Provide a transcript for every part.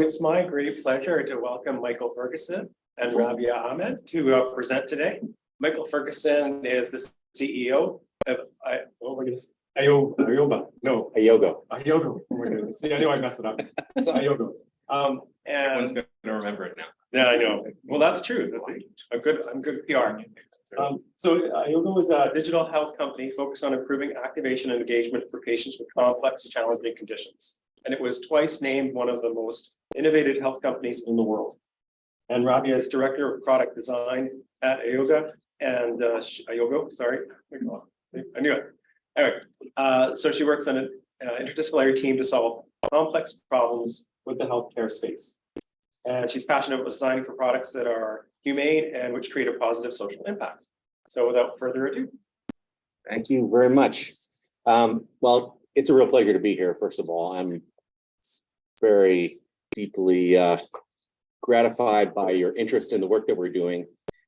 It's my great pleasure to welcome Michael Fergusson and Rabia Ahmed to present today. Michael Fergusson is the CEO of Ayogo. No, Ayogo. Ayogo. Oh my goodness. See, I knew I messed it up. It's Ayogo. Everyone's And gonna remember it now. yeah, I know. Well, that's true. I'm good PR. So Ayogo is a digital health company focused on improving activation and engagement for patients with complex, challenging conditions. And it was twice named one of the most innovative health companies in the world. And Rabia is director of product design at Ayogo and Ayogo, sorry. See, I knew it. Anyway, so she works on an interdisciplinary team to solve complex problems with the healthcare space. And she's passionate about designing for products that are humane and which create a positive social impact. So without further ado. Thank you very much. Well, it's a real pleasure to be here. First of all, I'm very deeply gratified by your interest in the work that we're doing.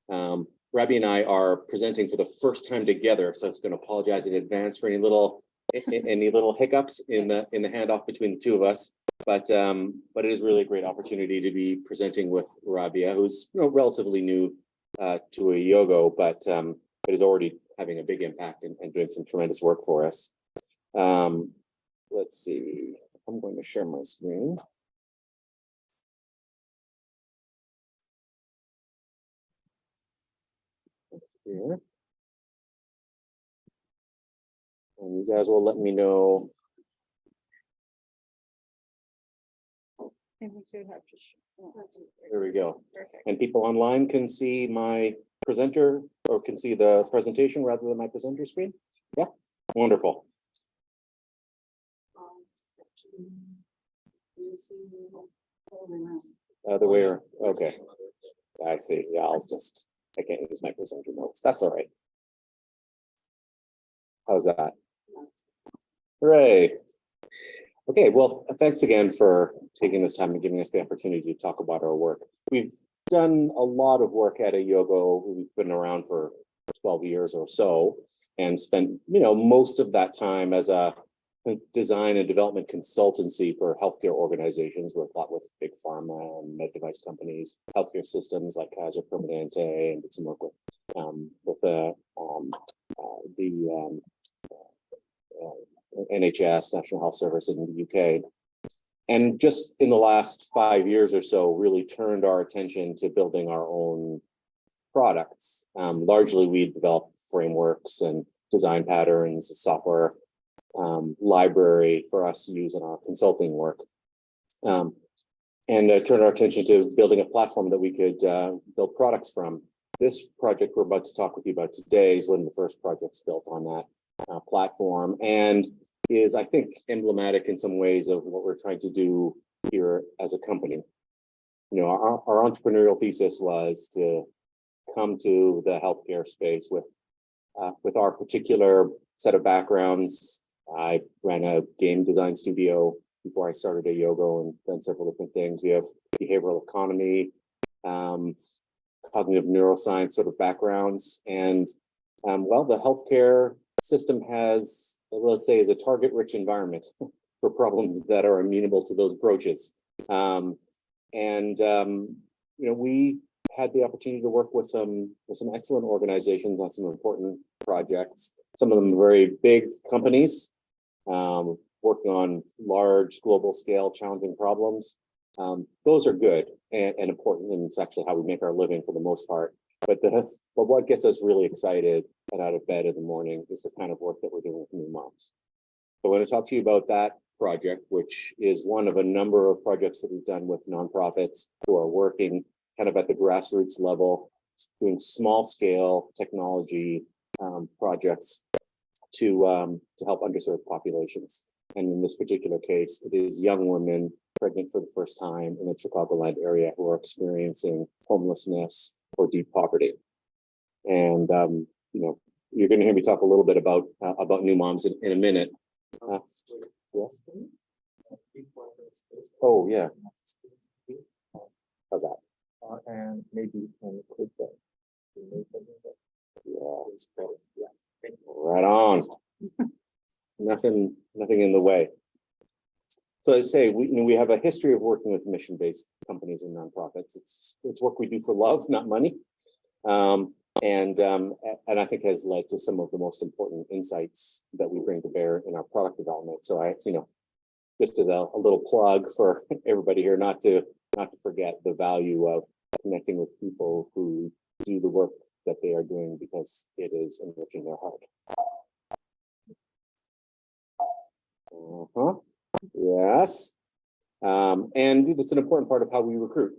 Rabbi and I are presenting for the first time together, so I was going to apologize in advance for any little hiccups in the handoff between the two of us. But it is really a great opportunity to be presenting with Rabia, who's relatively new to Ayogo, but is already having a big impact and doing some tremendous work for us. Let's see. I'm going to share my screen. Here. And you guys will let me know. And we should have to There we go. Perfect. And people online can see my presenter or can see the presentation rather than my presenter screen. Yeah, wonderful. Other way around. Okay. I see. Yeah, I can't use my presenter notes. That's all right. How's that? Hooray. Okay, well, thanks again for taking this time and giving us the opportunity to talk about our work. We've done a lot of work at Ayogo. We've been around for 12 years or so and spent, most of that time as a design and development consultancy for healthcare organizations. We're a lot with big pharma and med device companies, healthcare systems like Kaiser Permanente, and did some work with the NHS, National Health Service in the UK. And just in the last 5 years or so, really turned our attention to building our own products. Largely, we developed frameworks and design patterns, software library for us to use in our consulting work. And turned our attention to building a platform that we could build products from. This project we're about to talk with you about today is one of the first projects built on that platform, and is, I think, emblematic in some ways of what we're trying to do here as a company. Our entrepreneurial thesis was to come to the healthcare space with our particular set of backgrounds. I ran a game design studio before I started Ayogo and done several different things. We have behavioral economy, cognitive neuroscience sort of backgrounds, and the healthcare system has, let's say, is a target-rich environment for problems that are amenable to those approaches. We had the opportunity to work with some excellent organizations on some important projects. Some of them very big companies, working on large global scale challenging problems. Those are good and important, and it's actually how we make our living for the most part. But what gets us really excited and out of bed in the morning is the kind of work that we're doing with new moms. So I want to talk to you about that project, which is one of a number of projects that we've done with nonprofits who are working kind of at the grassroots level, doing small scale technology projects to help underserved populations. And in this particular case, it is young women pregnant for the first time in the Chicagoland area who are experiencing homelessness or deep poverty. And you're going to hear me talk a little bit about new moms in a minute. Yes. Oh yeah. How's that? And maybe you can click that. Yeah, it's better. Yeah. Right on. Nothing in the way. So as I say, we have a history of working with mission-based companies and nonprofits. It's work we do for love, not money. And I think has led to some of the most important insights that we bring to bear in our product development. So just as a little plug for everybody here, not to forget the value of connecting with people who do the work that they are doing because it is enriching their heart. Yes. And it's an important part of how we recruit.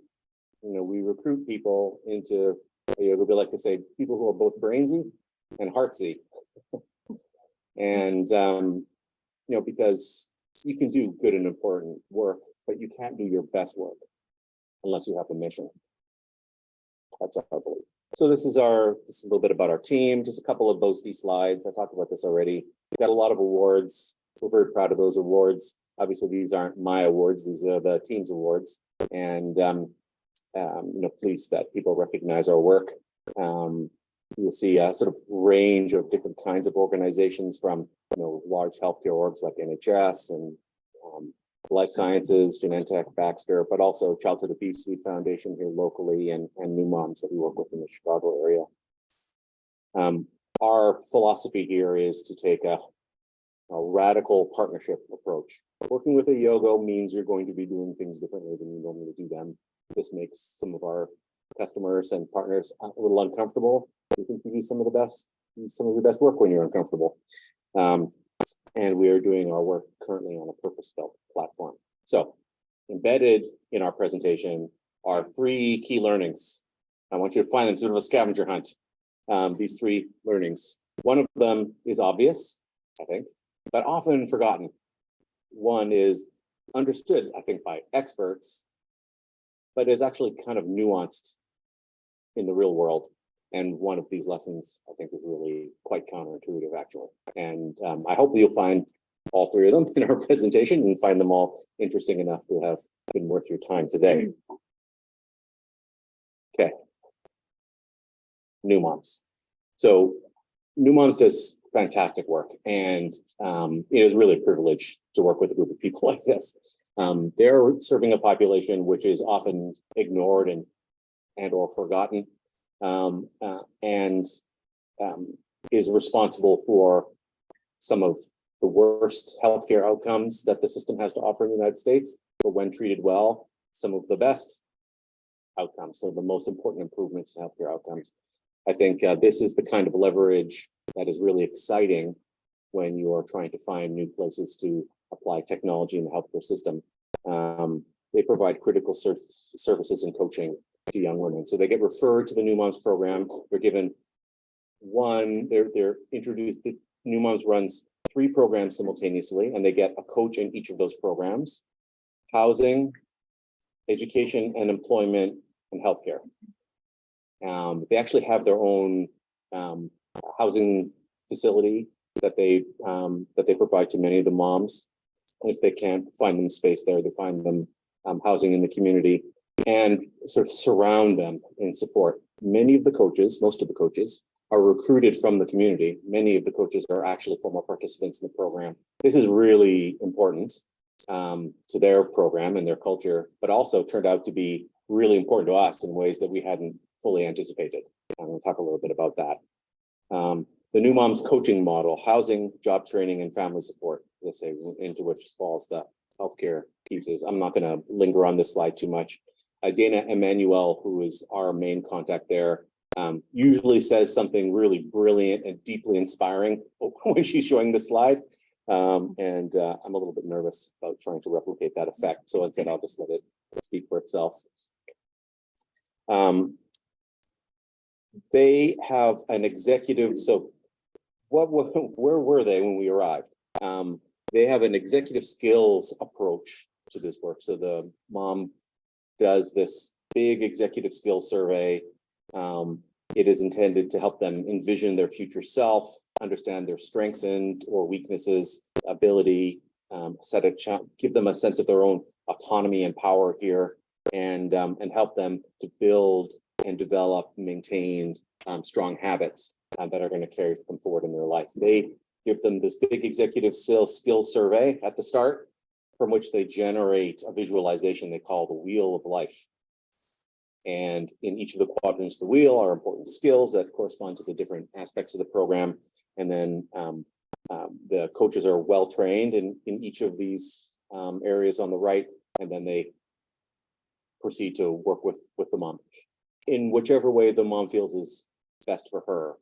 We recruit people into, we like to say, people who are both brainsy and heartsy. And, because you can do good and important work, but you can't do your best work unless you have a mission. That's our belief. So this is a little bit about our team, just a couple of boasty slides. I talked about this already. We've got a lot of awards. We're very proud of those awards. Obviously, these aren't my awards. These are the team's awards. And, pleased that people recognize our work. You'll see a sort of range of different kinds of organizations from, large healthcare orgs like NHS and Life Sciences, Genentech, Baxter, but also Childhood Obesity Foundation here locally and New Moms that we work with in the Chicago area. Our philosophy here is to take a radical partnership approach. Working with Ayogo means you're going to be doing things differently than you normally do them. This makes some of our customers and partners a little uncomfortable. We can give you some of your best work when you're uncomfortable. And we are doing our work currently on a purpose-built platform. So embedded in our presentation are 3 key learnings. I want you to find them, sort of a scavenger hunt. These 3 learnings. One of them is obvious, I think, but often forgotten. One is understood, I think, by experts, but is actually kind of nuanced in the real world. And one of these lessons, I think, is really quite counterintuitive, actually. And I hope you'll find all 3 of them in our presentation and find them all interesting enough to have been worth your time today. Okay. New Moms. So New Moms does fantastic work, and it is really a privilege to work with a group of people like this. They're serving a population which is often ignored and or forgotten, and is responsible for some of the worst healthcare outcomes that the system has to offer in the United States, but when treated well, some of the best outcomes, so the most important improvements in healthcare outcomes. I think this is the kind of leverage that is really exciting when you are trying to find new places to apply technology in the healthcare system. They provide critical services and coaching to young women. So they get referred to the New Moms program. They're given they're introduced, the New Moms runs 3 programs simultaneously, and they get a coach in each of those programs: housing, education and employment, and healthcare. They actually have their own housing facility that they provide to many of the moms. If they can't find them space there, they find them housing in the community and sort of surround them in support. Many of the coaches, most of the coaches, are recruited from the community. Many of the coaches are actually former participants in the program. This is really important to their program and their culture, but also turned out to be really important to us in ways that we hadn't fully anticipated. I'm going to talk a little bit about that. The New Moms coaching model: housing, job training, and family support, let's say, into which falls the healthcare pieces. I'm not going to linger on this slide too much. Dana Emanuel, who is our main contact there, usually says something really brilliant and deeply inspiring when she's showing the slide. I'm a little bit nervous about trying to replicate that effect. So instead, I'll just let it speak for itself. They have an executive. So where were they when we arrived? They have an executive skills approach to this work. So the mom does this big executive skills survey. It is intended to help them envision their future self, understand their strengths and or weaknesses, ability, give them a sense of their own autonomy and power here, and help them to build and develop maintained strong habits that are going to carry them forward in their life. They give them this big executive skills survey at the start, from which they generate a visualization they call the wheel of life. And in each of the quadrants of the wheel are important skills that correspond to the different aspects of the program. And then the coaches are well trained in each of these areas on the right, and then they proceed to work with the mom in whichever way the mom feels is best for her.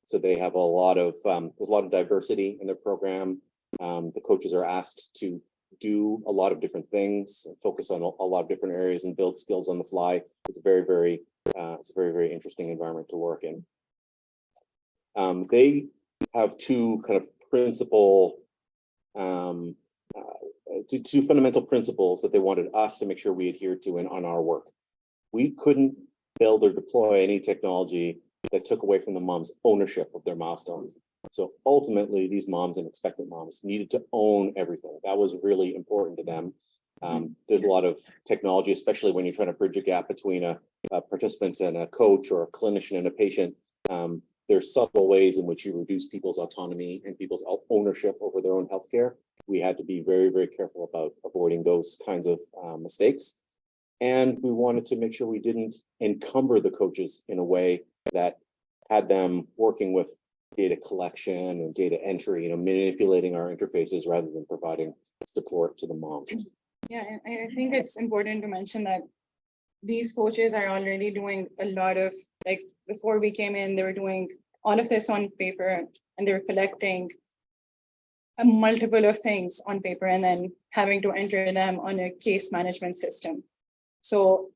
So they have a lot of there's a lot of diversity in their program. The coaches are asked to do a lot of different things, focus on a lot of different areas, and build skills on the fly. It's a very interesting environment to work in. They have two kind of principal, two fundamental principles that they wanted us to make sure we adhered to on our work. We couldn't build or deploy any technology that took away from the mom's ownership of their milestones. So ultimately, these moms and expectant moms needed to own everything. That was really important to them. There's a lot of technology, especially when you're trying to bridge a gap between a participant and a coach, or a clinician and a patient. There's subtle ways in which you reduce people's autonomy and people's ownership over their own healthcare. We had to be very careful about avoiding those kinds of mistakes. And we wanted to make sure we didn't encumber the coaches in a way that had them working with data collection and data entry, manipulating our interfaces rather than providing support to the moms. Yeah, and I think it's important to mention that these coaches are already doing a lot of, like, before we came in, they were doing all of this on paper, and they were collecting a multiple of things on paper and then having to enter them on a case management system. So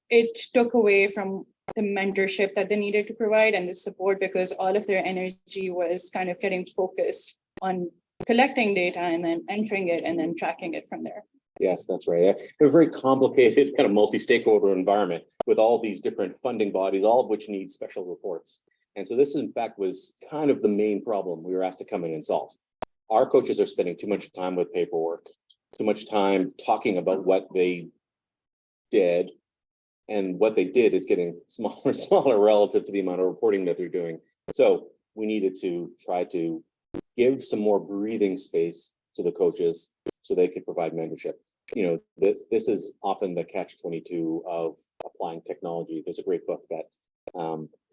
it took away from the mentorship that they needed to provide and the support, because all of their energy was kind of getting focused on collecting data and then entering it and then tracking it from there. Yes, that's right. A very complicated kind of multi-stakeholder environment with all these different funding bodies, all of which need special reports. And so this, in fact, was kind of the main problem we were asked to come in and solve. Our coaches are spending too much time with paperwork, too much time talking about what they did, and what they did is getting smaller and smaller relative to the amount of reporting that they're doing. So we needed to try to give some more breathing space to the coaches so they could provide mentorship. This is often the catch-22 of applying technology. There's a great book that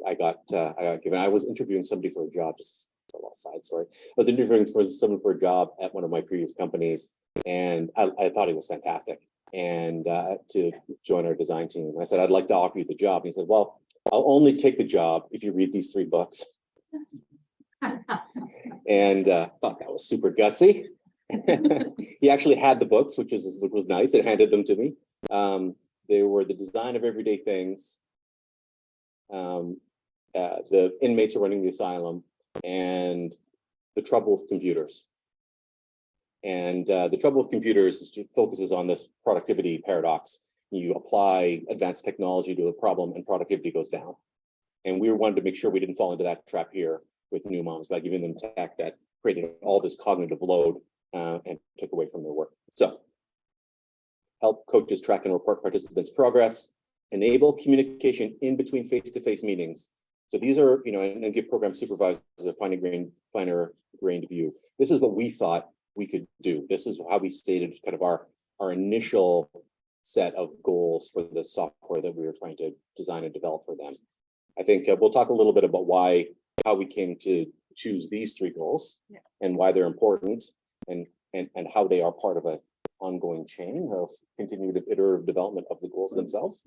I got given. I was interviewing somebody for a job, just a little side story. I was interviewing for someone for a job at one of my previous companies, and I thought he was fantastic, and to join our design team. I said, I'd like to offer you the job. And he said, well, I'll only take the job if you read these 3 books. And thought that was super gutsy. He actually had the books, which was nice, and handed them to me. They were The Design of Everyday Things, The Inmates Are Running the Asylum, and The Trouble with Computers. And The Trouble with Computers focuses on this productivity paradox. You apply advanced technology to a problem and productivity goes down. And we wanted to make sure we didn't fall into that trap here with new moms by giving them tech that created all this cognitive load and took away from their work. So help coaches track and report participants' progress, enable communication in between face-to-face meetings. So these are, and give program supervisors a finer grained view. This is what we thought we could do. This is how we stated kind of our initial set of goals for the software that we were trying to design and develop for them. I think we'll talk a little bit about how we came to choose these 3 goals, yeah, and why they're important, and how they are part of an ongoing chain of continued iterative development of the goals themselves.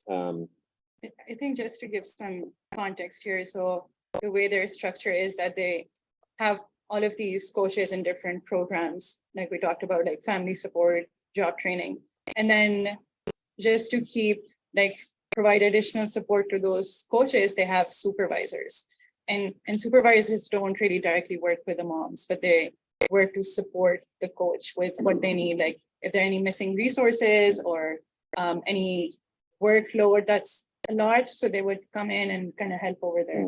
I think just to give some context here, so the way their structure is that they have all of these coaches in different programs, like we talked about, like family support, job training, and then just to provide additional support to those coaches, they have supervisors, and supervisors don't really directly work with the moms, but they work to support the coach with what they need, like if there are any missing resources or any workload that's a lot, so they would come in and kind of help over there.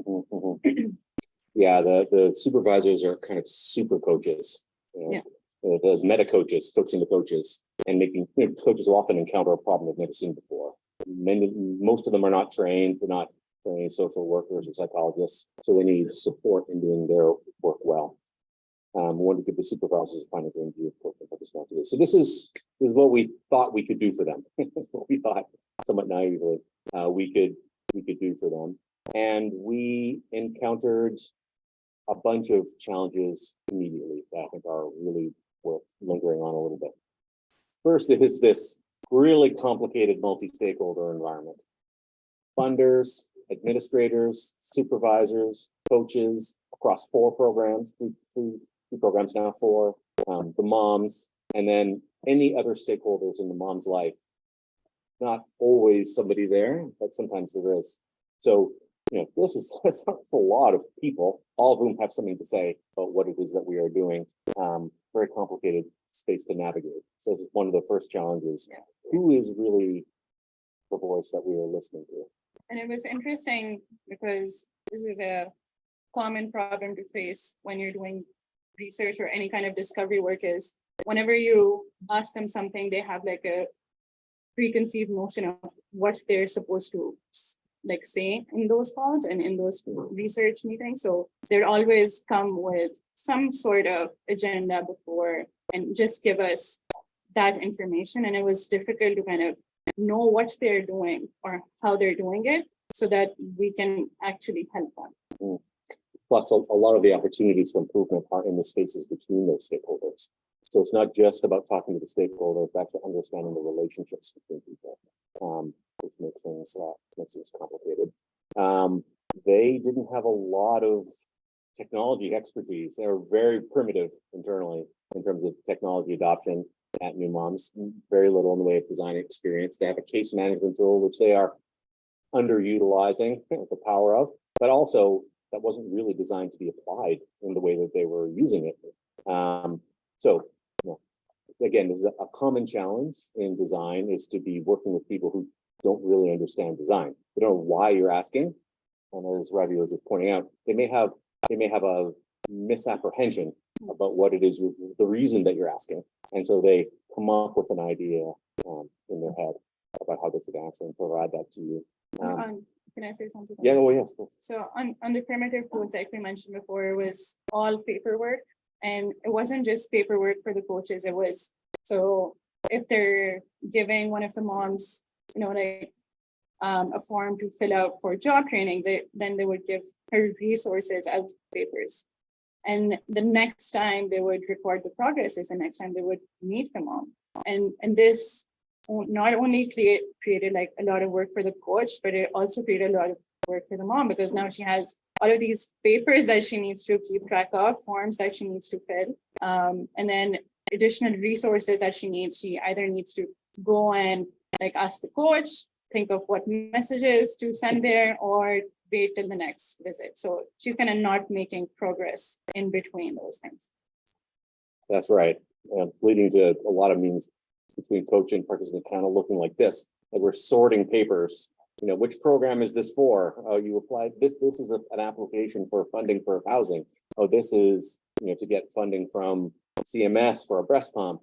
Yeah, the supervisors are kind of super coaches. Yeah. The meta coaches, coaching the coaches, and making coaches will often encounter a problem they've never seen before. Most of them are not trained. They're not trained social workers or psychologists, so they need support in doing their work well. We wanted to give the supervisors a final view of what the responsibility is. So this is what we thought we could do for them. What we thought, somewhat naively, we could do for them. And we encountered a bunch of challenges immediately that I think are really worth lingering on a little bit. First is this really complicated multi-stakeholder environment. Funders, administrators, supervisors, coaches across 4 programs, three programs now, 4, the moms, and then any other stakeholders in the mom's life. Not always somebody there, but sometimes there is. So, that's a lot of people, all of whom have something to say about what it is that we are doing. Very complicated space to navigate. So this is one of the first challenges. Yeah. Who is really the voice that we are listening to? And it was interesting because this is a common problem to face when you're doing research or any kind of discovery work is whenever you ask them something, they have like a preconceived notion of what they're supposed to say in those calls and in those research meetings. So they'd always come with some sort of agenda before and just give us that information. And it was difficult to kind of know what they're doing or how they're doing it so that we can actually help them. Plus, a lot of the opportunities for improvement are in the spaces between those stakeholders. So it's not just about talking to the stakeholder, it's actually understanding the relationships between people, which makes things complicated. They didn't have a lot of technology expertise. They were very primitive internally in terms of technology adoption at New Moms, very little in the way of design experience. They have a case management tool, which they are underutilizing the power of, but also that wasn't really designed to be applied in the way that they were using it. So again, there's a common challenge in design is to be working with people who don't really understand design. They don't know why you're asking. And as Rabia was just pointing out, they may have a misapprehension about what it is, the reason that you're asking. And so they come up with an idea in their head about how they should answer and provide that to you. Can I say something? Yeah, oh yes. So on the primitive codes, like we mentioned before, it was all paperwork. And it wasn't just paperwork for the coaches. It was, so if they're giving one of the moms, a form to fill out for job training, then they would give her resources as papers. And the next time they would record the progress is the next time they would meet the mom. And this not only created like a lot of work for the coach, but it also created a lot of work for the mom because now she has all of these papers that she needs to keep track of, forms that she needs to fill, and then additional resources that she needs. She either needs to go and ask the coach, think of what messages to send there, or wait till the next visit. So she's kind of not making progress in between those things. That's right. Leading to a lot of meetings between coach and participant kind of looking like this, like we're sorting papers. Which program is this for? Oh, you applied this. This is an application for funding for housing. Oh, this is to get funding from CMS for a breast pump.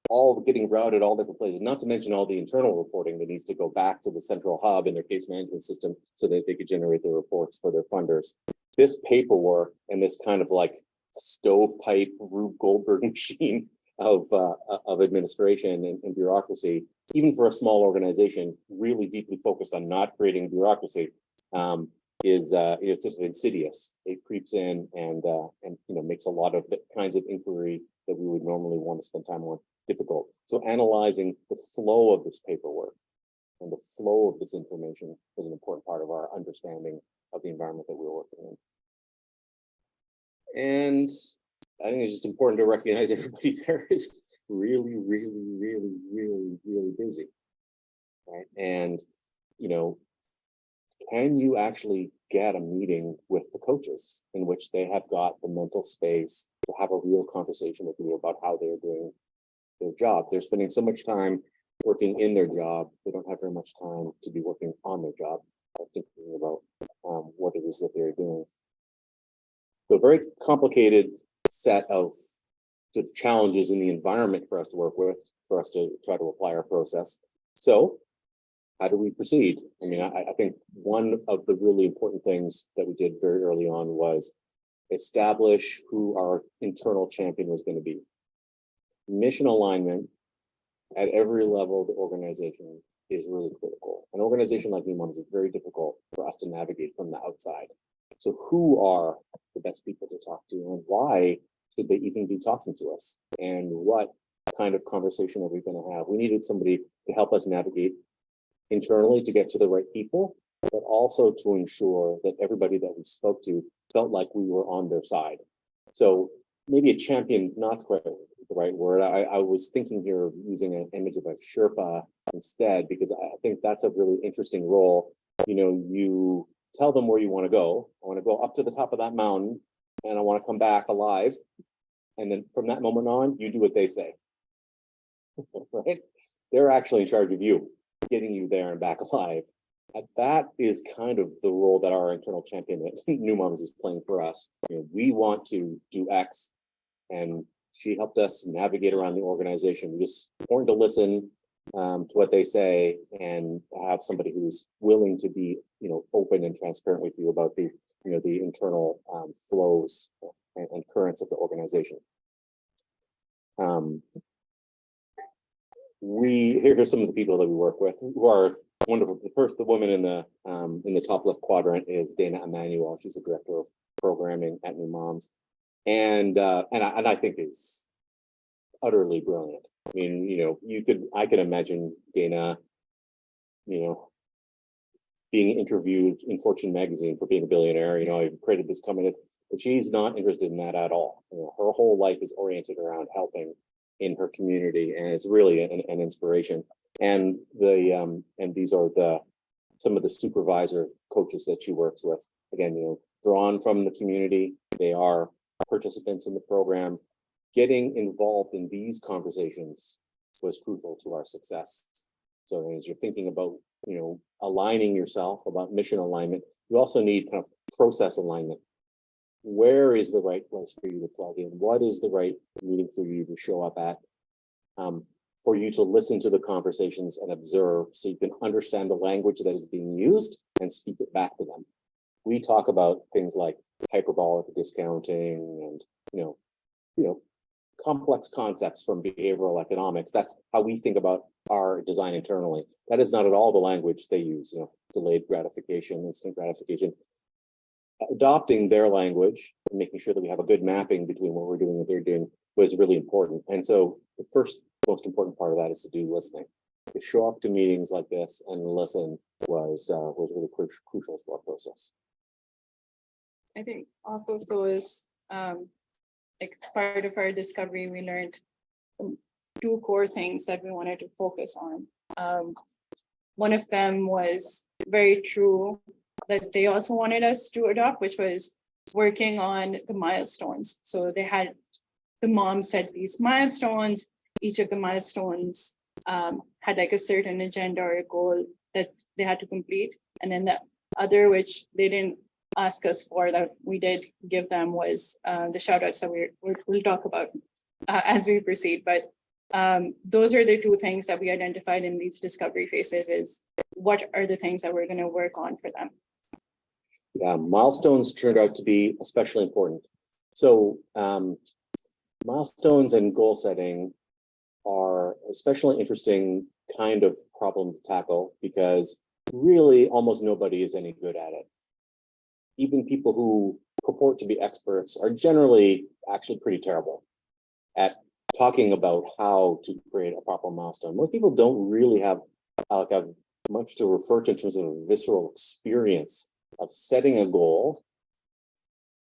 All getting routed all different places. Not to mention all the internal reporting that needs to go back to the central hub in their case management system so that they could generate the reports for their funders. This paperwork and this kind of like stovepipe Rube Goldberg machine of administration and bureaucracy, even for a small organization, really deeply focused on not creating bureaucracy, is just insidious. It creeps in and makes a lot of the kinds of inquiry that we would normally want to spend time on difficult. So analyzing the flow of this paperwork and the flow of this information is an important part of our understanding of the environment that we're working in. And I think it's just important to recognize everybody there is really, really, really, really, really busy, right? And, can you actually get a meeting with the coaches in which they have got the mental space to have a real conversation with you about how they're doing their job? They're spending so much time working in their job, they don't have very much time to be working on their job, thinking about what it is that they're doing. So a very complicated set of sort of challenges in the environment for us to work with, for us to try to apply our process. So how do we proceed? I mean, I think one of the really important things that we did very early on was establish who our internal champion was going to be. Mission alignment at every level of the organization is really critical. An organization like New Moms is very difficult for us to navigate from the outside. So who are the best people to talk to, and why should they even be talking to us? And what kind of conversation are we going to have? We needed somebody to help us navigate internally to get to the right people, but also to ensure that everybody that we spoke to felt like we were on their side. So maybe a champion, not quite the right word. I was thinking here of using an image of a Sherpa instead, because I think that's a really interesting role. You know, you tell them where you want to go. I want to go up to the top of that mountain and I want to come back alive. And then from that moment on, you do what they say, right? They're actually in charge of you, getting you there and back alive. And that is kind of the role that our internal champion at New Moms is playing for us. You know, we want to do X, and she helped us navigate around the organization. We just important to listen to what they say and have somebody who's willing to be, you know, open and transparent with you about the, you know, the internal flows and currents of the organization. Here's some of the people that we work with who are wonderful. The woman in the top left quadrant is Dana Emanuel. She's the director of programming at New Moms, and I think is utterly brilliant. I mean, you know, I could imagine Dana, you know, being interviewed in Fortune magazine for being a billionaire. You know, I've created this company, but she's not interested in that at all. You know, her whole life is oriented around helping in her community, and it's really an inspiration. And these are some of the supervisor coaches that she works with. Again, you know, drawn from the community. They are participants in the program. Getting involved in these conversations was crucial to our success. So as you're thinking about, you know, aligning yourself, about mission alignment, you also need kind of process alignment. Where is the right place for you to plug in? What is the right meeting for you to show up at? For you to listen to the conversations and observe, so you can understand the language that is being used and speak it back to them. We talk about things like hyperbolic discounting and you know complex concepts from behavioral economics. That's how we think about our design internally. That is not at all the language they use. You know, delayed gratification, instant gratification. Adopting their language and making sure that we have a good mapping between what we're doing and what they're doing was really important. And so the first most important part of that is to do listening. To show up to meetings like this and listen was really crucial to our process. I think off of those, like part of our discovery, we learned two core things that we wanted to focus on. One of them was very true that they also wanted us to adopt, which was working on the milestones. So they had the mom set these milestones. Each of the milestones had like a certain agenda or a goal that they had to complete. And then the other, which they didn't ask us for, that we did give them, was the shout outs that we'll talk about as we proceed. But those are the two things that we identified in these discovery phases, is what are the things that we're going to work on for them. Yeah, milestones turned out to be especially important. So milestones and goal setting are especially interesting kind of problem to tackle, because really almost nobody is any good at it. Even people who purport to be experts are generally actually pretty terrible at talking about how to create a proper milestone. Most people don't really have much to refer to in terms of a visceral experience of setting a goal,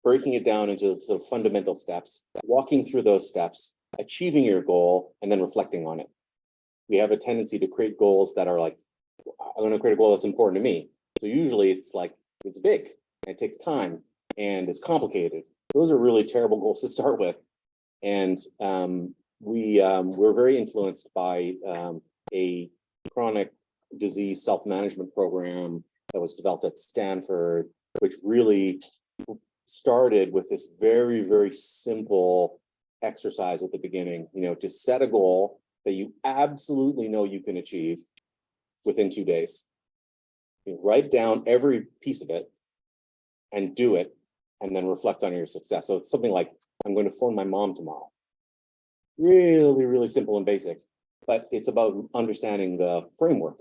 breaking it down into sort of fundamental steps, walking through those steps, achieving your goal, and then reflecting on it. We have a tendency to create goals that are like, I'm going to create a goal that's important to me. So usually it's like, it's big, and it takes time, and it's complicated. Those are really terrible goals to start with. And we're very influenced by a chronic disease self-management program that was developed at Stanford, which really started with this very, very simple exercise at the beginning, you know, to set a goal that you absolutely know you can achieve within 2 days. You write down every piece of it and do it and then reflect on your success. So it's something like, I'm going to phone my mom tomorrow. Really, really simple and basic, but it's about understanding the framework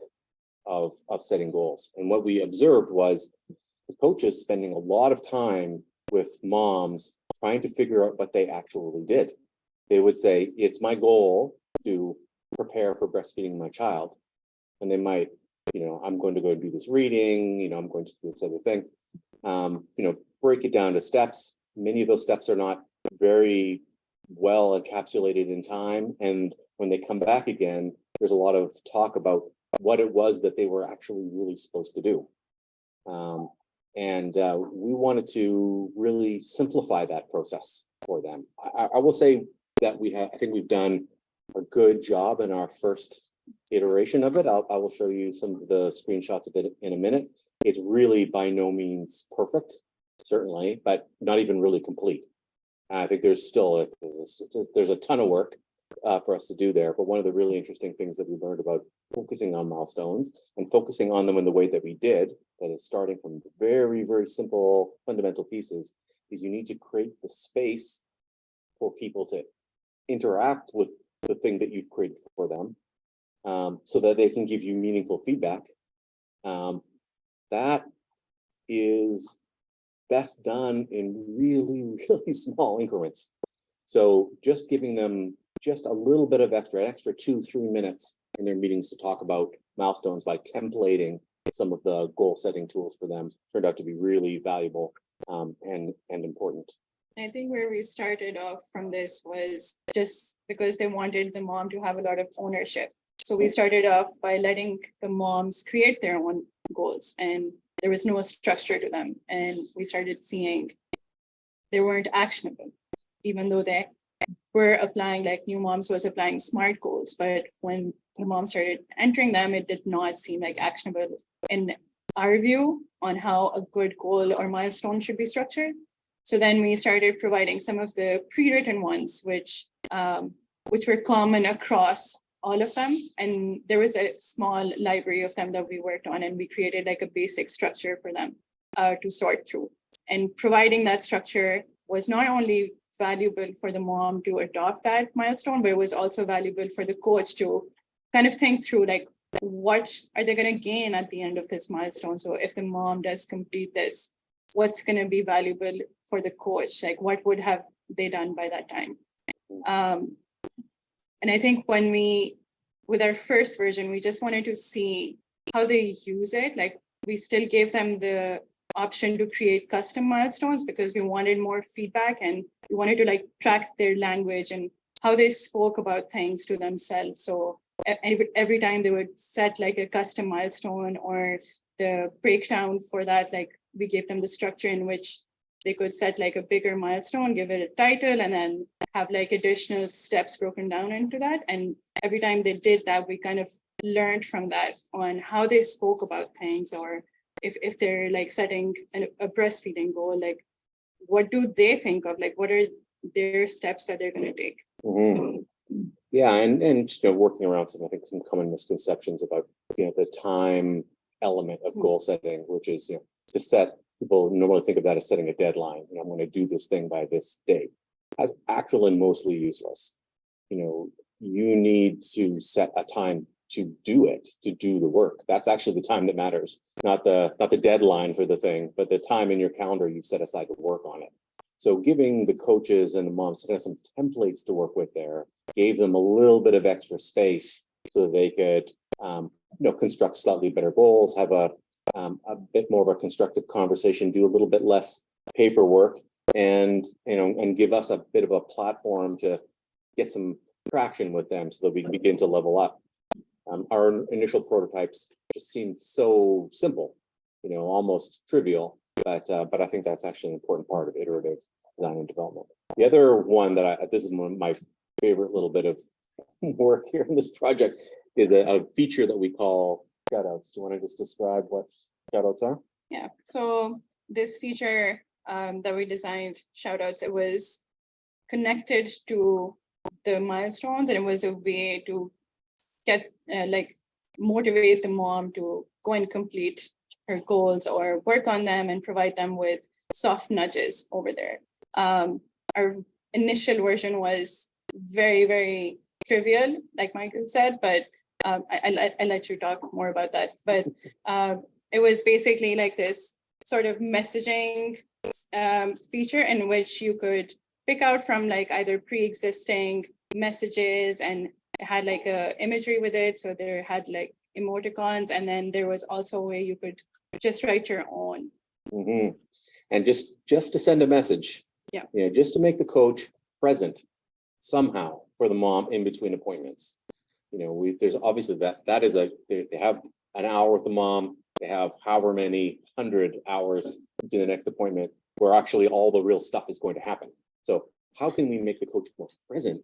of setting goals. And what we observed was the coaches spending a lot of time with moms trying to figure out what they actually did. They would say, it's my goal to prepare for breastfeeding my child. And they might, I'm going to go do this reading, I'm going to do this other thing. Break it down to steps. Many of those steps are not very well encapsulated in time. And when they come back again, there's a lot of talk about what it was that they were actually really supposed to do. We wanted to really simplify that process for them. I will say that I think we've done a good job in our first iteration of it. I will show you some of the screenshots of it in a minute. It's really by no means perfect, certainly, but not even really complete. I think there's still there's a ton of work for us to do there. But one of the really interesting things that we learned about focusing on milestones and focusing on them in the way that we did, that is starting from the very, very simple fundamental pieces, is you need to create the space for people to interact with the thing that you've created for them, so that they can give you meaningful feedback. That is best done in really, really small increments. So just giving them just a little bit of extra 2-3 minutes in their meetings to talk about milestones by templating some of the goal setting tools for them turned out to be really valuable and important. I think where we started off from this was just because they wanted the mom to have a lot of ownership. So we started off by letting the moms create their own goals, and there was no structure to them. And we started seeing they weren't actionable, even though they were applying, like New Moms was applying SMART goals. But when the mom started entering them, it did not seem like actionable in our view on how a good goal or milestone should be structured. So then we started providing some of the pre-written ones, which were common across all of them. And there was a small library of them that we worked on, and we created like a basic structure for them to sort through. And providing that structure was not only valuable for the mom to adopt that milestone, but it was also valuable for the coach to kind of think through, like, what are they going to gain at the end of this milestone? So if the mom does complete this, what's going to be valuable for the coach? Like, what would have they done by that time? And I think with our first version, we just wanted to see how they use it. Like, we still gave them the option to create custom milestones because we wanted more feedback, and we wanted to like track their language and how they spoke about things to themselves. So every time they would set like a custom milestone or the breakdown for that, like we gave them the structure in which they could set like a bigger milestone, give it a title, and then have like additional steps broken down into that. And every time they did that, we kind of learned from that on how they spoke about things, or if they're like setting a breastfeeding goal, like what do they think of, like what are their steps that they're going to take. Yeah, and working around some common misconceptions about the time element of goal setting, which is to set, people normally think of that as setting a deadline. I'm going to do this thing by this date. That's actually mostly useless. You need to set a time to do it, to do the work. That's actually the time that matters, not the deadline for the thing, but the time in your calendar you've set aside to work on it. So giving the coaches and the moms some templates to work with there gave them a little bit of extra space so that they could construct slightly better goals, have a bit more of a constructive conversation, do a little bit less paperwork, and give us a bit of a platform to get some traction with them so that we can begin to level up. Our initial prototypes just seemed so simple, almost trivial, but I think that's actually an important part of iterative design and development. The other one this is one of my favorite little bit of work here in this project is a feature that we call shoutouts. Do you want to just describe what shoutouts are? Yeah, so this feature that we designed, shoutouts, it was connected to the milestones, and it was a way to get motivate the mom to go and complete her goals or work on them and provide them with soft nudges over there. Our initial version was very, very trivial, like Michael said, but I let you talk more about that. But it was basically like this sort of messaging feature in which you could pick out from like either pre-existing messages, and it had like a imagery with it. So there had like emoticons, and then there was also a way you could just write your own. Mhm. And just to send a message. Yeah. You know, just to make the coach present somehow for the mom in between appointments. You know, there's obviously that is they have an hour with the mom. They have however many 100 hours to the next appointment where actually all the real stuff is going to happen. So how can we make the coach more present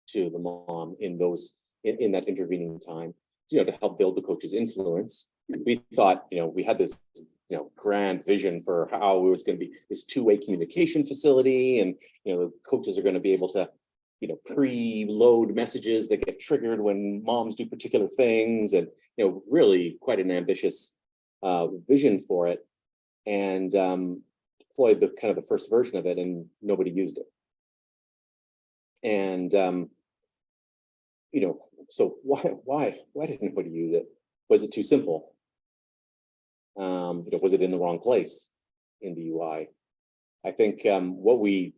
to the mom in those in that intervening time, you know, to help build the coach's influence? We thought, you know, we had this, you know, grand vision for how it was going to be this two-way communication facility, and, you know, the coaches are going to be able to, you know, pre-load messages that get triggered when moms do particular things, and, you know, really quite an ambitious vision for it, and deployed the kind of the first version of it, and nobody used it. And you know, so why didn't nobody use it? Was it too simple? You know, was it in the wrong place in the UI? I think what we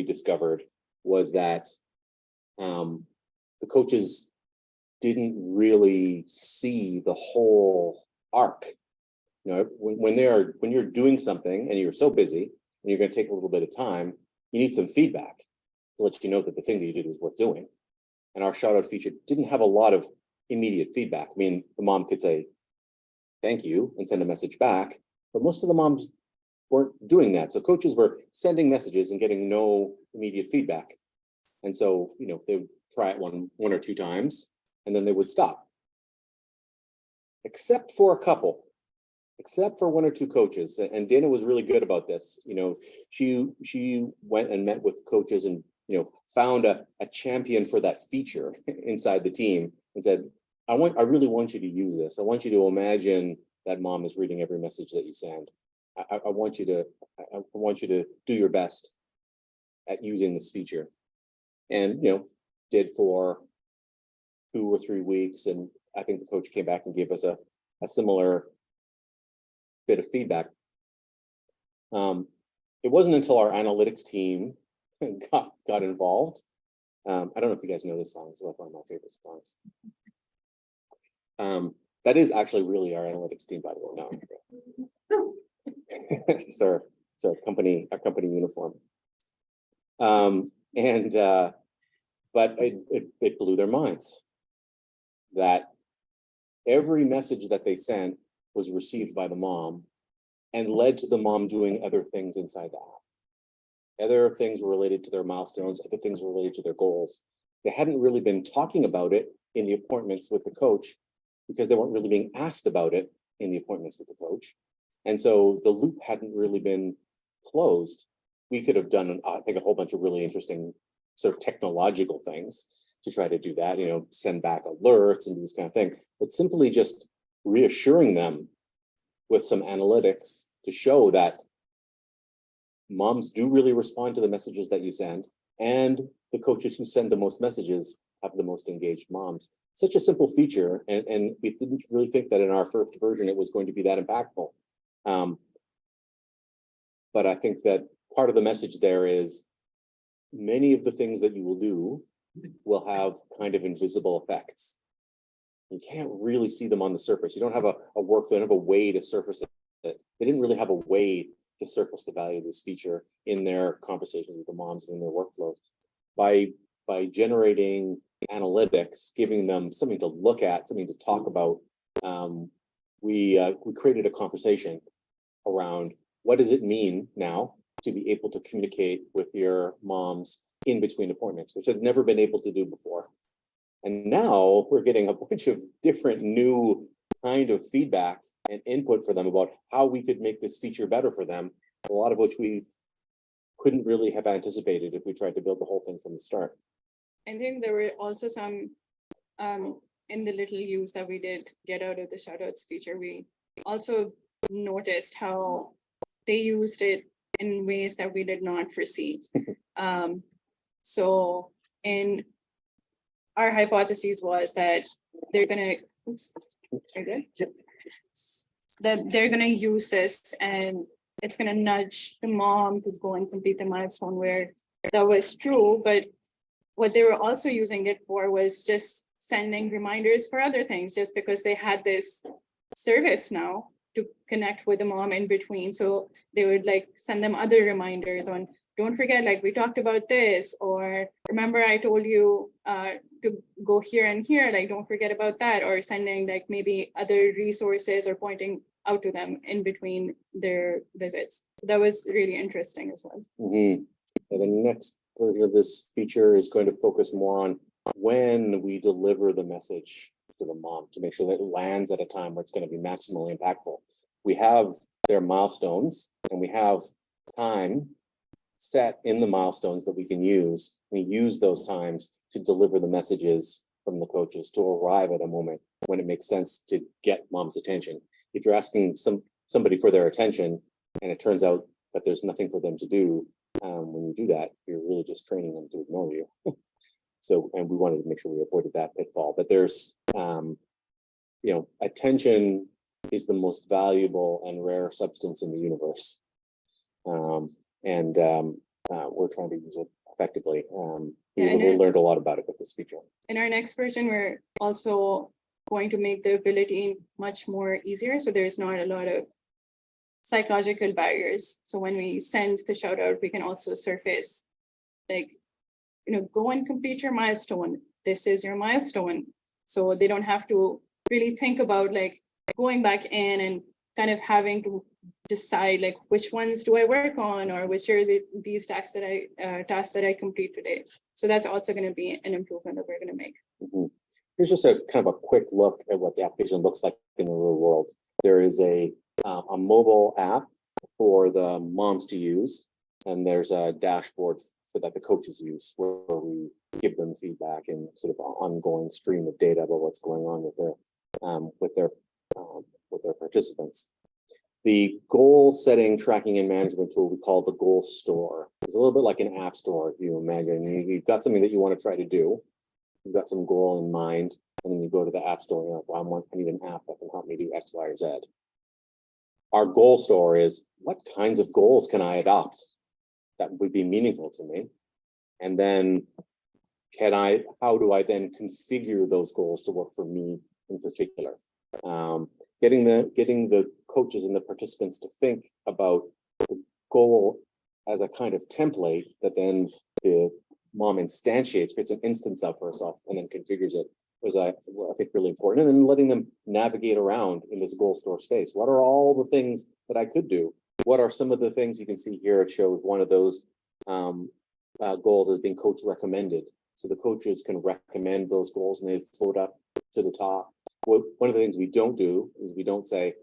discovered was that the coaches didn't really see the whole arc. You know, when you're doing something and you're so busy and you're going to take a little bit of time, you need some feedback to let you know that the thing that you did was worth doing. And our shout out feature didn't have a lot of immediate feedback. I mean, the mom could say thank you and send a message back, but most of the moms weren't doing that. So coaches were sending messages and getting no immediate feedback. And so, you know, they would try it one or two times and then they would stop. Except for one or two coaches. And Dana was really good about this. You know, she went and met with coaches and, you know, found a champion for that feature inside the team and said, I really want you to use this. I want you to imagine that mom is reading every message that you send. I want you to do your best at using this feature. And, you know, did for 2 or 3 weeks. And I think the coach came back and gave us a similar bit of feedback. It wasn't until our analytics team got involved. I don't know if you guys know this song. It's like one of my favorite songs. That is actually really our analytics team, by the way. No, it's our company uniform. But it blew their minds that every message that they sent was received by the mom and led to the mom doing other things inside the app. Other things were related to their milestones, other things were related to their goals. They hadn't really been talking about it in the appointments with the coach because they weren't really being asked about it in the appointments with the coach. And so the loop hadn't really been closed. We could have done, I think, a whole bunch of really interesting sort of technological things to try to do that, you know, send back alerts and do this kind of thing, but simply just reassuring them with some analytics to show that moms do really respond to the messages that you send, and the coaches who send the most messages have the most engaged moms. Such a simple feature, and we didn't really think that in our first version it was going to be that impactful. But I think that part of the message there is many of the things that you will do will have kind of invisible effects. You can't really see them on the surface. You don't have a workflow, you don't have a way to surface it. They didn't really have a way to surface the value of this feature in their conversations with the moms and in their workflows. By generating analytics, giving them something to look at, something to talk about, we created a conversation around what does it mean now to be able to communicate with your moms in between appointments, which I've never been able to do before. And now we're getting a bunch of different new kind of feedback and input for them about how we could make this feature better for them, a lot of which we couldn't really have anticipated if we tried to build the whole thing from the start. I think there were also some in the little use that we did get out of the shoutouts feature. We also noticed how they used it in ways that we did not foresee. So in our hypothesis was that they're gonna, oops, are you good? That they're gonna use this and it's gonna nudge the mom to go and complete the milestone, where that was true, but what they were also using it for was just sending reminders for other things, just because they had this service now to connect with the mom in between. So they would like send them other reminders on, don't forget, like we talked about this, or remember I told you to go here and here, like don't forget about that, or sending like maybe other resources or pointing out to them in between their visits. That was really interesting as well. And the next version of this feature is going to focus more on when we deliver the message to the mom to make sure that it lands at a time where it's going to be maximally impactful. We have their milestones and we have time set in the milestones that we can use. We use those times to deliver the messages from the coaches to arrive at a moment when it makes sense to get mom's attention. If you're asking somebody for their attention and it turns out that there's nothing for them to do, when you do that, you're really just training them to ignore you. So, and we wanted to make sure we avoided that pitfall. But there's, attention is the most valuable and rare substance in the universe. We're trying to use it effectively. We learned a lot about it with this feature. In our next version, we're also going to make the ability much more easier. So there's not a lot of psychological barriers. So when we send the shout out, we can also surface like, go and complete your milestone. This is your milestone. So they don't have to really think about like going back in and kind of having to decide like which ones do I work on, or which are these tasks that I complete today. So that's also going to be an improvement that we're going to make. Here's just a kind of a quick look at what the application looks like in the real world. There is a mobile app for the moms to use, and there's a dashboard that the coaches use where we give them feedback and sort of an ongoing stream of data about what's going on with their participants. The goal setting, tracking, and management tool we call the goal store. It's a little bit like an app store, if you imagine. You've got something that you want to try to do. You've got some goal in mind, and then you go to the app store and you're like, well, I need an app that can help me do X, Y, or Z. Our goal store is, what kinds of goals can I adopt that would be meaningful to me? And then how do I then configure those goals to work for me in particular? Getting the coaches and the participants to think about the goal as a kind of template that then the mom instantiates, creates an instance of herself, and then configures it was, I think, really important. And then letting them navigate around in this goal store space. What are all the things that I could do? What are some of the things you can see here? It shows one of those goals as being coach recommended. So the coaches can recommend those goals and they float up to the top. One of the things we don't do is we don't say,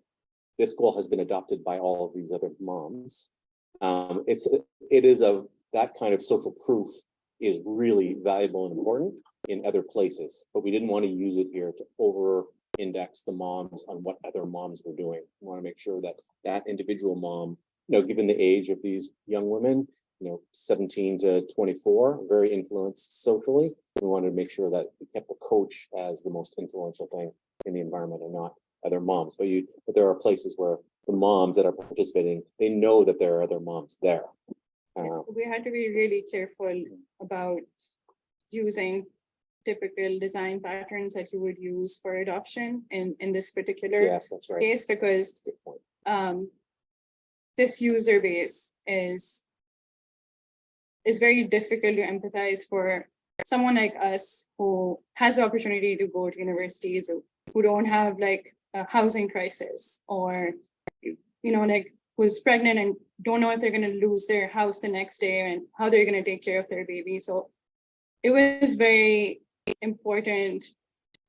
this goal has been adopted by all of these other moms. That kind of social proof is really valuable and important in other places, but we didn't want to use it here to over index the moms on what other moms were doing. We want to make sure that that individual mom, given the age of these young women, 17 to 24, very influenced socially, we wanted to make sure that we kept the coach as the most influential thing in the environment and not other moms. But there are places where the moms that are participating, they know that there are other moms there. We had to be really careful about using typical design patterns that you would use for adoption in this particular that's right. case, because this user base is very difficult to empathize for someone like us who has the opportunity to go to universities, who don't have like a housing crisis, or like who's pregnant and don't know if they're going to lose their house the next day and how they're going to take care of their baby. So it was very important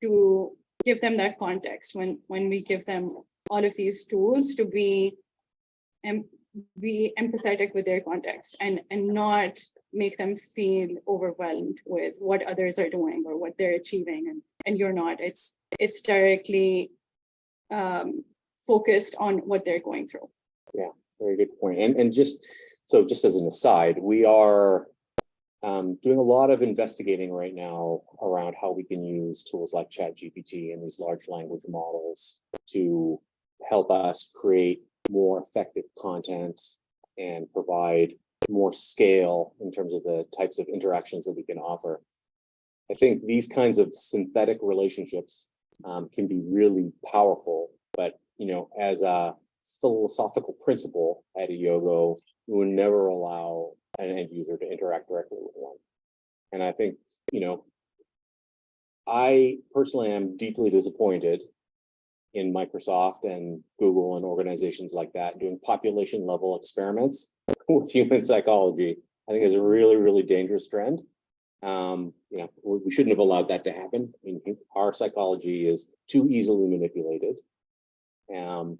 to give them that context when we give them all of these tools to be empathetic with their context and not make them feel overwhelmed with what others are doing or what they're achieving, and you're not. It's directly focused on what they're going through. Yeah, very good point. And just as an aside, we are doing a lot of investigating right now around how we can use tools like ChatGPT and these large language models to help us create more effective content and provide more scale in terms of the types of interactions that we can offer. I think these kinds of synthetic relationships can be really powerful, but as a philosophical principle at Ayogo, we would never allow an end user to interact directly with one. And I think, I personally am deeply disappointed in Microsoft and Google and organizations like that doing population level experiments with human psychology. I think it's a really, really dangerous trend. We shouldn't have allowed that to happen. I mean, our psychology is too easily manipulated, and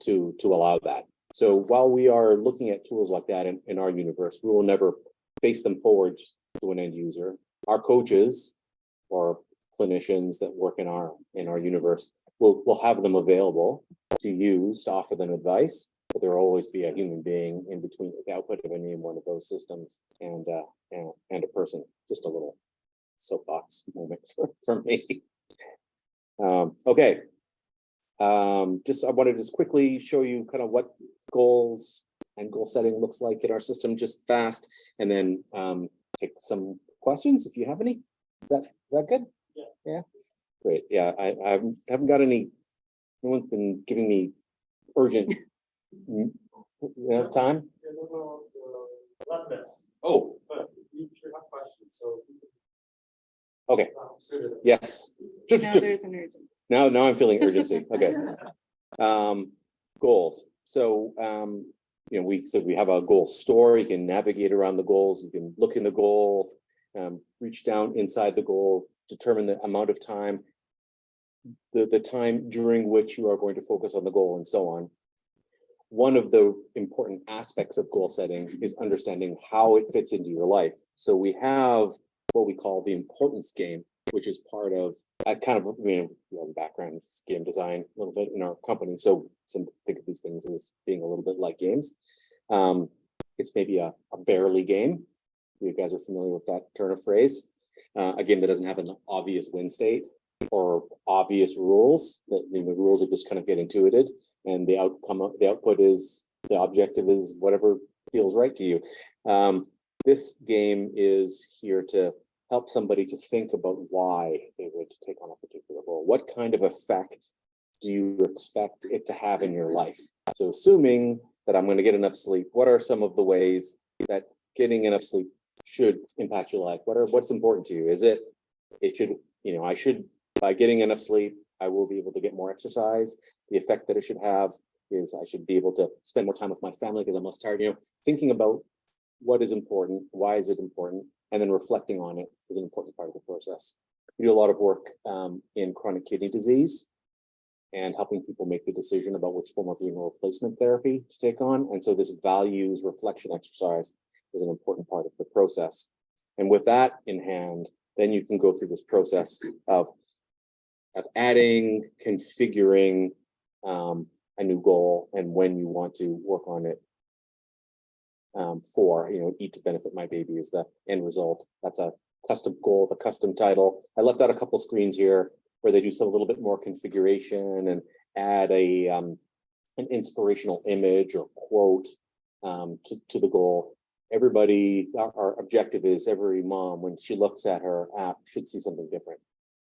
to allow that. So while we are looking at tools like that in our universe, we will never face them forward to an end user. Our coaches or clinicians that work in our universe will have them available to use, to offer them advice, but there will always be a human being in between the output of any one of those systems and a person. Just a little soapbox moment for me. Okay. I wanted to quickly show you kind of what goals and goal setting looks like in our system, just fast, and then take some questions if you have any. Is that good? Yeah. Great. Yeah, I haven't got any. No one's been giving me urgent time. 11 minutes. Oh, But you should have questions, so. okay. Yes. Now there's an urgency. Now I'm feeling urgency. Okay. Goals. So we said we have a goal store. You can navigate around the goals. You can look in the goal, reach down inside the goal, determine the amount of time, the time during which you are going to focus on the goal, and so on. One of the important aspects of goal setting is understanding how it fits into your life. So we have what we call the importance game, which is part of background game design a little bit in our company. So think of these things as being a little bit like games. It's maybe a barely game. You guys are familiar with that turn of phrase. A game that doesn't have an obvious win state or obvious rules. The rules are just kind of get intuited, and the output is, the objective is whatever feels right to you. This game is here to help somebody to think about why they would take on a particular goal. What kind of effect do you expect it to have in your life? So assuming that I'm going to get enough sleep, what are some of the ways that getting enough sleep should impact your life? What's important to you? I should, by getting enough sleep, I will be able to get more exercise. The effect that it should have is I should be able to spend more time with my family because I'm less tired. Thinking about what is important, why is it important, and then reflecting on it is an important part of the process. We do a lot of work in chronic kidney disease and helping people make the decision about which form of renal replacement therapy to take on. And so this values reflection exercise is an important part of the process. And with that in hand, then you can go through this process of adding, configuring a new goal and when you want to work on it eat to benefit my baby is the end result. That's a custom goal, the custom title. I left out a couple screens here where they do some a little bit more configuration and add an inspirational image or quote to the goal. Our objective is every mom, when she looks at her app, should see something different,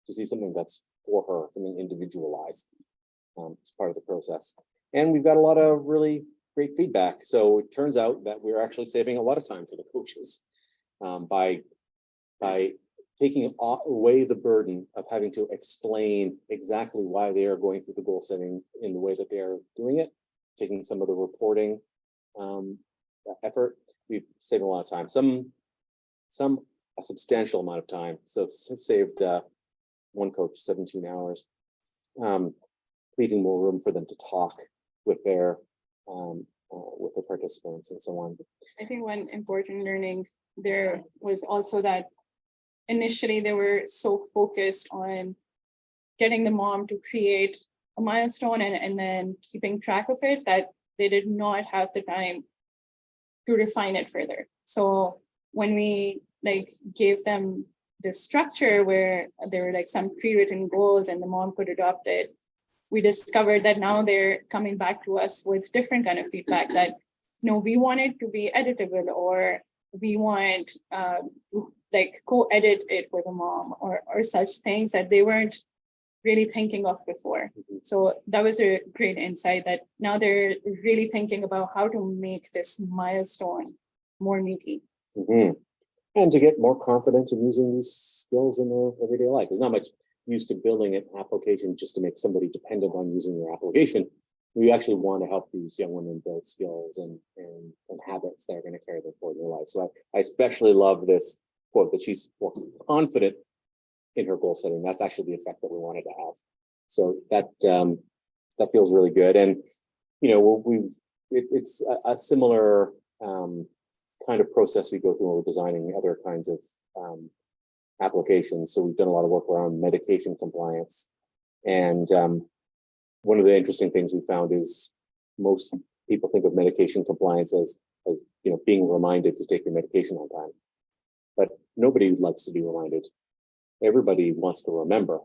to see something that's for her, something individualized. It's part of the process. And we've got a lot of really great feedback. So it turns out that we're actually saving a lot of time for the coaches by taking away the burden of having to explain exactly why they are going through the goal setting in the way that they are doing it, taking some of the reporting effort. We've saved a lot of time, a substantial amount of time. So saved one coach 17 hours, leaving more room for them to talk with their participants and so on. I think one important learning there was also that initially they were so focused on getting the mom to create a milestone and then keeping track of it that they did not have the time to refine it further. So when we like gave them this structure where there were like some pre-written goals and the mom could adopt it, we discovered that now they're coming back to us with different kind of feedback that, no, we want it to be editable, or we want like co-edit it with a mom, or such things that they weren't really thinking of before. So that was a great insight that now they're really thinking about how to make this milestone more meaty. Mhm. And to get more confidence in using these skills in their everyday life. There's not much use to building an application just to make somebody dependent on using your application. We actually want to help these young women build skills and habits that are going to carry them forward in their life. So I especially love this quote that she's more confident in her goal setting. That's actually the effect that we wanted to have. So that feels really good. And you know, it's a similar kind of process we go through when we're designing other kinds of applications. So we've done a lot of work around medication compliance. And one of the interesting things we found is most people think of medication compliance as you know, being reminded to take your medication on time. But nobody likes to be reminded. Everybody wants to remember.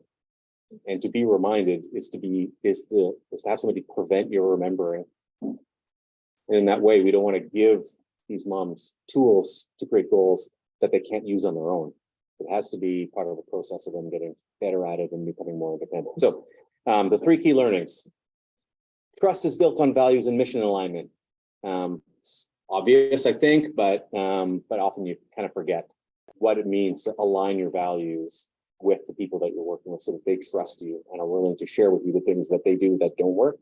And to be reminded is to have somebody prevent your remembering. And in that way, we don't want to give these moms tools to create goals that they can't use on their own. It has to be part of the process of them getting better at it and becoming more independent. So the 3 key learnings. Trust is built on values and mission alignment. It's obvious, I think, but often you kind of forget what it means to align your values with the people that you're working with so that they trust you and are willing to share with you the things that they do that don't work,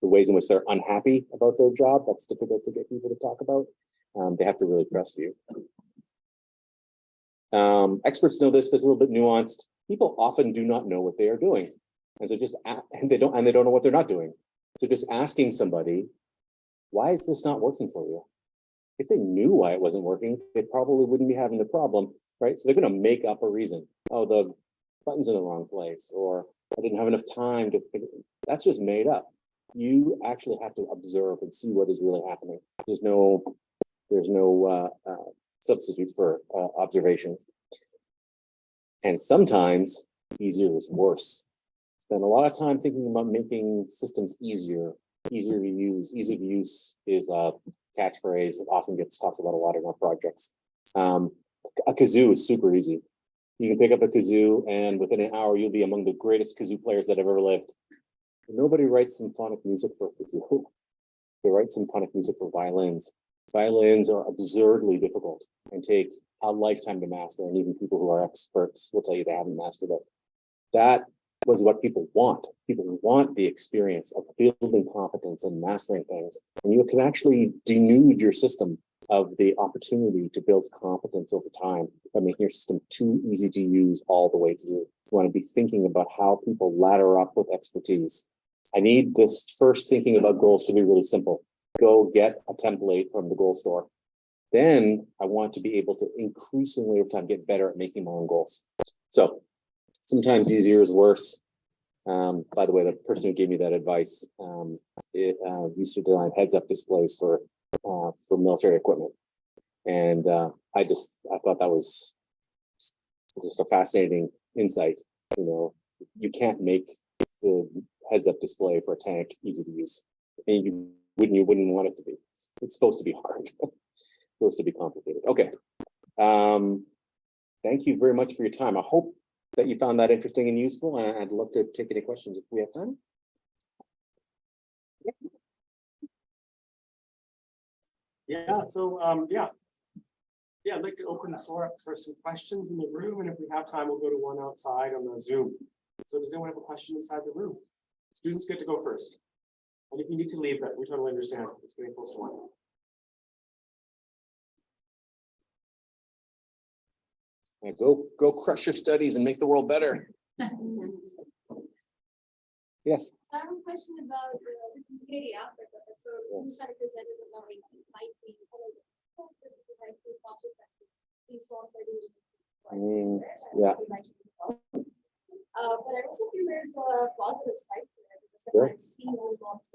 the ways in which they're unhappy about their job. That's difficult to get people to talk about. They have to really trust you. Experts know this, but it's a little bit nuanced. People often do not know what they are doing. And so they don't know what they're not doing. So just asking somebody, why is this not working for you? If they knew why it wasn't working, they probably wouldn't be having the problem, right? So they're going to make up a reason. Oh, the button's in the wrong place, or I didn't have enough time to figure. That's just made up. You actually have to observe and see what is really happening. There's no substitute for observation. And sometimes easier is worse. Spend a lot of time thinking about making systems easier to use. Easy of use is a catchphrase that often gets talked about a lot in our projects. A kazoo is super easy. You can pick up a kazoo and within an hour, you'll be among the greatest kazoo players that have ever lived. Nobody writes symphonic music for a kazoo. They write symphonic music for violins. Violins are absurdly difficult and take a lifetime to master, and even people who are experts will tell you they haven't mastered it. That was what people want. People want the experience of building competence and mastering things. And you can actually denude your system of the opportunity to build competence over time by making your system too easy to use all the way through. You want to be thinking about how people ladder up with expertise. I need this first thinking about goals to be really simple. Go get a template from the goal store. Then I want to be able to increasingly over time get better at making my own goals. So sometimes easier is worse. By the way, the person who gave me that advice used to design heads-up displays for military equipment, and I thought that was just a fascinating insight. You know, you can't make the heads-up display for a tank easy to use, and you wouldn't want it to be. It's supposed to be hard. It's supposed to be complicated. Okay. Thank you very much for your time. I hope that you found that interesting and useful, and I'd love to take any questions if we have time. Yeah, so I'd like to open the floor up for some questions in the room, and if we have time, we'll go to one outside on the Zoom. So does anyone have a question inside the room? Students get to go first. And if you need to leave, that we totally understand because it's getting close to 1. Yeah, go crush your studies and make the world better. Yes. So I have a question about the community aspect of it. So you started presenting about like might be cautious that these forms are doing. Yeah. But I also feel there's a positive side to it because Sure. I see old bonds.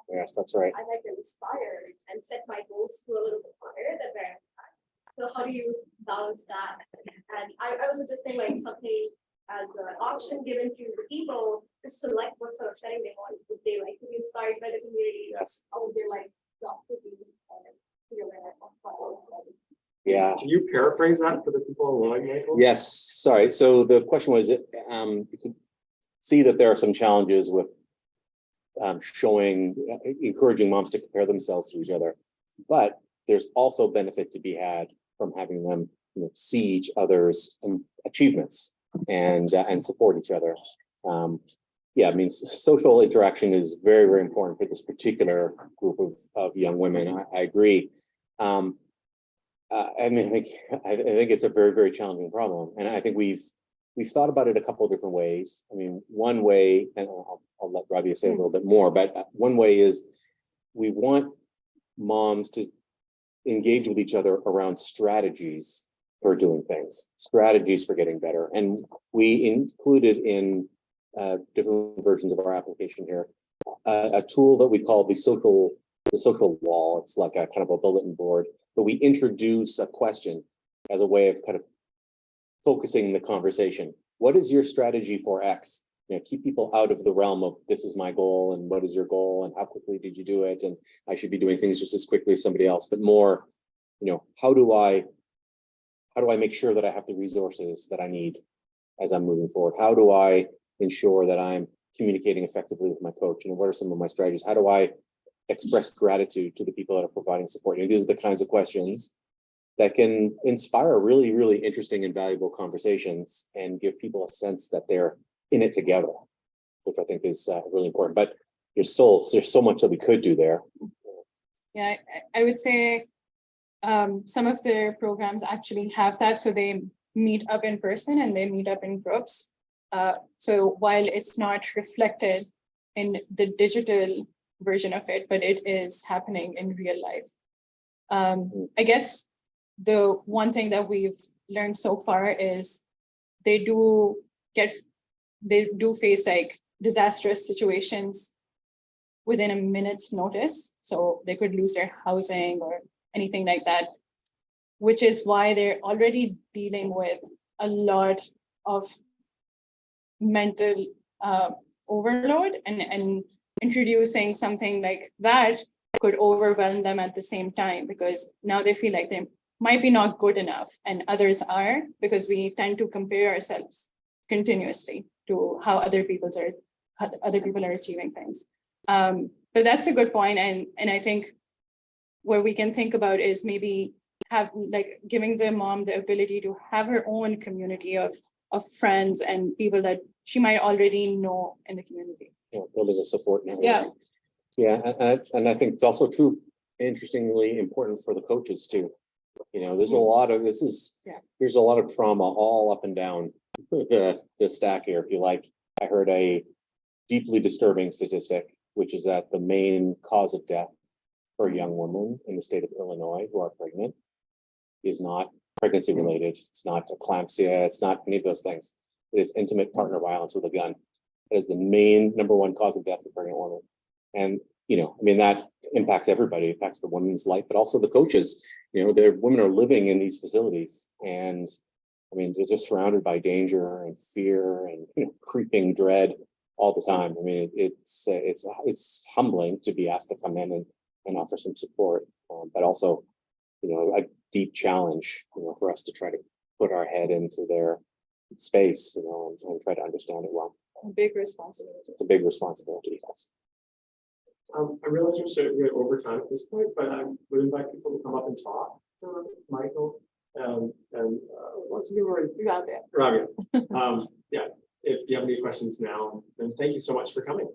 Yes, that's right. I like really inspire and set my goals to a little bit higher than where I'm at. So how do you balance that? And I was suggesting like something as an option given to the people to select what sort of setting they want. Would they like to be inspired by the community? Yes. Or would they like not to be feel that? Yeah. Can you paraphrase that for the people online, Michael? Yes, sorry. So the question was, you could see that there are some challenges with encouraging moms to compare themselves to each other, but there's also benefit to be had from having them, see each other's achievements and support each other. Yeah, I mean, social interaction is very, very important for this particular group of young women. I agree. I mean, I think it's a very, very challenging problem, and I think we've thought about it a couple of different ways. I mean, one way, and I'll let Rabia say a little bit more, but one way is we want moms to engage with each other around strategies for doing things, strategies for getting better, and we included in different versions of our application here a tool that we call the social wall. It's like a kind of a bulletin board, but we introduce a question as a way of kind of focusing the conversation. What is your strategy for X? Keep people out of the realm of this is my goal and what is your goal and how quickly did you do it and I should be doing things just as quickly as somebody else, but more, how do I make sure that I have the resources that I need as I'm moving forward? How do I ensure that I'm communicating effectively with my coach? And what are some of my strategies? How do I express gratitude to the people that are providing support? These are the kinds of questions that can inspire really, really interesting and valuable conversations and give people a sense that they're in it together, which I think is really important. But there's so much that we could do there. Yeah, I would say some of the programs actually have that. So they meet up in person and they meet up in groups. So while it's not reflected in the digital version of it, but it is happening in real life. I guess the one thing that we've learned so far is they do face like disastrous situations within a minute's notice. So they could lose their housing or anything like that, which is why they're already dealing with a lot of mental overload, and introducing something like that could overwhelm them at the same time, because now they feel like they might be not good enough and others are, because we tend to compare ourselves continuously to how other people are achieving things. But that's a good point, and I think what we can think about is maybe have like giving the mom the ability to have her own community of friends and people that she might already know in the community. Building a support network. Yeah. And I think it's also true, interestingly important for the coaches too. There's a lot of there's a lot of trauma all up and down the stack here, if you like. I heard a deeply disturbing statistic, which is that the main cause of death for young women in the state of Illinois who are pregnant is not pregnancy related. It's not eclampsia. It's not any of those things. It is intimate partner violence with a gun. It is the main number one cause of death for pregnant women. And, that impacts everybody. It impacts the woman's life, but also the coaches. Their women are living in these facilities, and they're just surrounded by danger and fear and creeping dread all the time. It's humbling to be asked to come in and offer some support, but also, a deep challenge, for us to try to put our head into their space, and try to understand it well. A big responsibility. It's a big responsibility, yes. I realize we're starting to get over time at this point, but I would invite people to come up and talk to Michael and what's your name? Rabia. Yeah, if you have any questions now, then thank you so much for coming.